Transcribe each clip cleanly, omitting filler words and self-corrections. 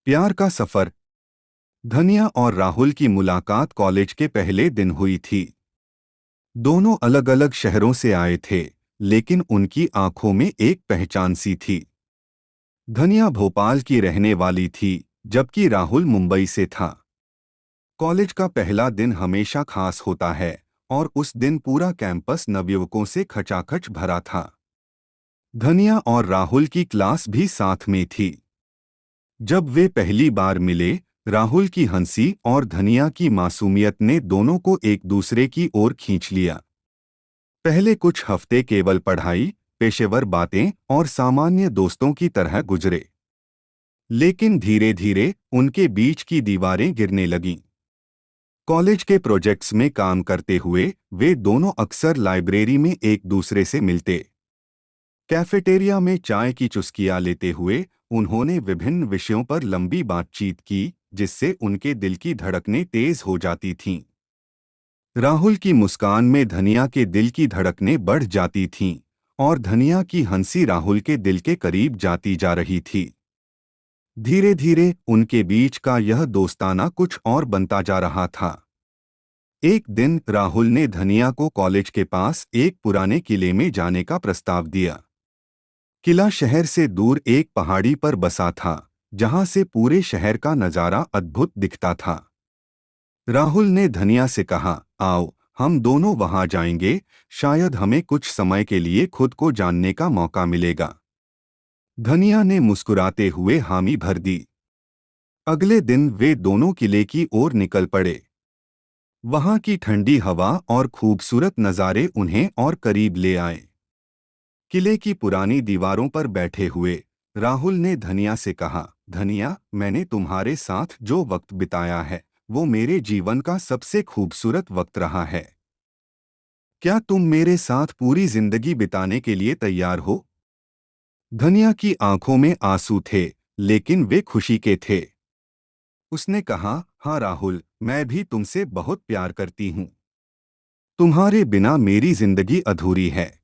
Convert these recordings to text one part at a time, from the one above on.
प्यार का सफर। धनिया और राहुल की मुलाकात कॉलेज के पहले दिन हुई थी। दोनों अलग अलग शहरों से आए थे, लेकिन उनकी आंखों में एक पहचान सी थी। धनिया भोपाल की रहने वाली थी, जबकि राहुल मुंबई से था। कॉलेज का पहला दिन हमेशा खास होता है, और उस दिन पूरा कैंपस नवयुवकों से खचाखच भरा था। धनिया और राहुल की क्लास भी साथ में थी। जब वे पहली बार मिले, राहुल की हंसी और धनिया की मासूमियत ने दोनों को एक दूसरे की ओर खींच लिया। पहले कुछ हफ्ते केवल पढ़ाई, पेशेवर बातें और सामान्य दोस्तों की तरह गुजरे। लेकिन धीरे धीरे उनके बीच की दीवारें गिरने लगीं। कॉलेज के प्रोजेक्ट्स में काम करते हुए वे दोनों अक्सर लाइब्रेरी में एक दूसरे से मिलते। कैफेटेरिया में चाय की चुस्कियां लेते हुए उन्होंने विभिन्न विषयों पर लंबी बातचीत की, जिससे उनके दिल की धड़कनें तेज हो जाती थीं। राहुल की मुस्कान में धनिया के दिल की धड़कनें बढ़ जाती थीं, और धनिया की हंसी राहुल के दिल के करीब जाती जा रही थी। धीरे धीरे उनके बीच का यह दोस्ताना कुछ और बनता जा रहा था। एक दिन राहुल ने धनिया को कॉलेज के पास एक पुराने किले में जाने का प्रस्ताव दिया। किला शहर से दूर एक पहाड़ी पर बसा था, जहां से पूरे शहर का नजारा अद्भुत दिखता था। राहुल ने धनिया से कहा, आओ हम दोनों वहां जाएंगे, शायद हमें कुछ समय के लिए खुद को जानने का मौका मिलेगा। धनिया ने मुस्कुराते हुए हामी भर दी। अगले दिन वे दोनों किले की ओर निकल पड़े। वहां की ठंडी हवा और खूबसूरत नज़ारे उन्हें और करीब ले आए। किले की पुरानी दीवारों पर बैठे हुए राहुल ने धनिया से कहा, धनिया, मैंने तुम्हारे साथ जो वक्त बिताया है वो मेरे जीवन का सबसे खूबसूरत वक्त रहा है। क्या तुम मेरे साथ पूरी जिंदगी बिताने के लिए तैयार हो? धनिया की आंखों में आंसू थे, लेकिन वे खुशी के थे। उसने कहा, हाँ राहुल, मैं भी तुमसे बहुत प्यार करती हूँ। तुम्हारे बिना मेरी जिंदगी अधूरी है।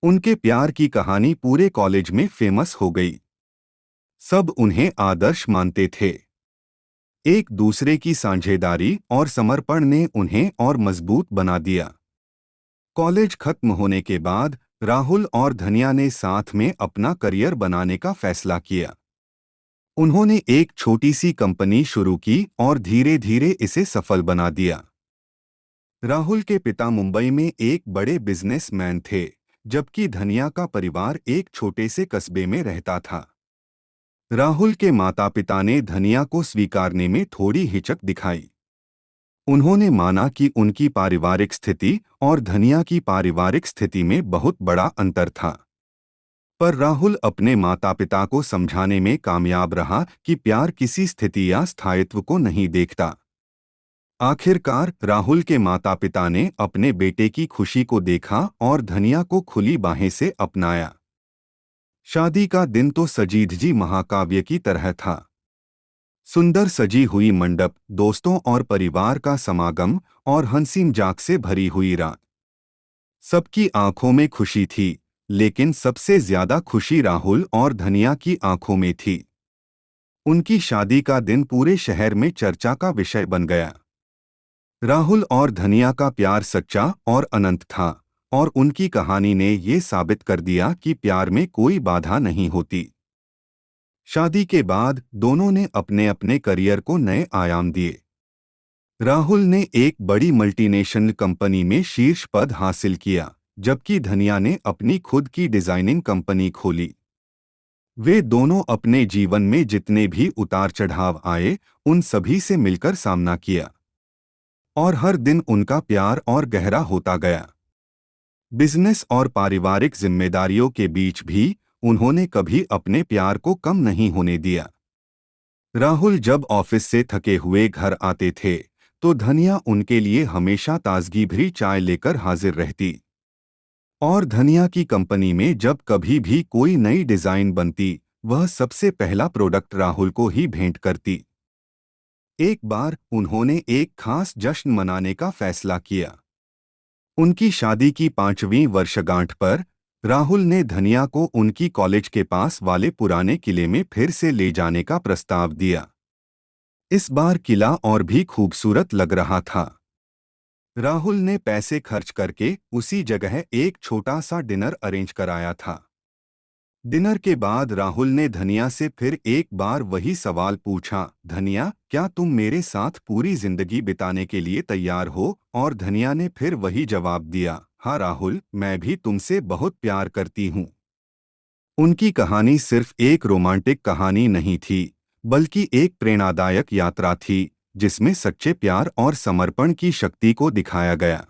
उनके प्यार की कहानी पूरे कॉलेज में फेमस हो गई। सब उन्हें आदर्श मानते थे। एक दूसरे की साझेदारी और समर्पण ने उन्हें और मजबूत बना दिया। कॉलेज खत्म होने के बाद राहुल और धनिया ने साथ में अपना करियर बनाने का फैसला किया। उन्होंने एक छोटी सी कंपनी शुरू की और धीरे धीरे इसे सफल बना दिया। राहुल के पिता मुंबई में एक बड़े बिजनेसमैन थे, जबकि धनिया का परिवार एक छोटे से कस्बे में रहता था। राहुल के माता पिता ने धनिया को स्वीकारने में थोड़ी हिचक दिखाई। उन्होंने माना कि उनकी पारिवारिक स्थिति और धनिया की पारिवारिक स्थिति में बहुत बड़ा अंतर था। पर राहुल अपने माता पिता को समझाने में कामयाब रहा कि प्यार किसी स्थिति या स्थायित्व को नहीं देखता। आखिरकार राहुल के माता पिता ने अपने बेटे की खुशी को देखा और धनिया को खुली बाहें से अपनाया। शादी का दिन तो सजी धजी महाकाव्य की तरह था। सुंदर सजी हुई मंडप, दोस्तों और परिवार का समागम और हंसी मजाक से भरी हुई रात। सबकी आंखों में खुशी थी, लेकिन सबसे ज्यादा खुशी राहुल और धनिया की आंखों में थी। उनकी शादी का दिन पूरे शहर में चर्चा का विषय बन गया। राहुल और धनिया का प्यार सच्चा और अनंत था, और उनकी कहानी ने ये साबित कर दिया कि प्यार में कोई बाधा नहीं होती। शादी के बाद दोनों ने अपने अपने करियर को नए आयाम दिए। राहुल ने एक बड़ी मल्टीनेशनल कंपनी में शीर्ष पद हासिल किया, जबकि धनिया ने अपनी खुद की डिजाइनिंग कंपनी खोली। वे दोनों अपने जीवन में जितने भी उतार चढ़ाव आए, उन सभी से मिलकर सामना किया, और हर दिन उनका प्यार और गहरा होता गया। बिजनेस और पारिवारिक जिम्मेदारियों के बीच भी उन्होंने कभी अपने प्यार को कम नहीं होने दिया। राहुल जब ऑफिस से थके हुए घर आते थे, तो धनिया उनके लिए हमेशा ताजगी भरी चाय लेकर हाजिर रहती। और धनिया की कंपनी में जब कभी भी कोई नई डिजाइन बनती, वह सबसे पहला प्रोडक्ट राहुल को ही भेंट करती। एक बार उन्होंने एक खास जश्न मनाने का फैसला किया। उनकी शादी की 5वीं वर्षगांठ पर राहुल ने धनिया को उनकी कॉलेज के पास वाले पुराने किले में फिर से ले जाने का प्रस्ताव दिया। इस बार किला और भी खूबसूरत लग रहा था। राहुल ने पैसे खर्च करके उसी जगह एक छोटा सा डिनर अरेंज कराया था। डिनर के बाद राहुल ने धनिया से फिर एक बार वही सवाल पूछा, धनिया, क्या तुम मेरे साथ पूरी जिंदगी बिताने के लिए तैयार हो? और धनिया ने फिर वही जवाब दिया, हाँ राहुल, मैं भी तुमसे बहुत प्यार करती हूँ। उनकी कहानी सिर्फ एक रोमांटिक कहानी नहीं थी, बल्कि एक प्रेरणादायक यात्रा थी, जिसमें सच्चे प्यार और समर्पण की शक्ति को दिखाया गया।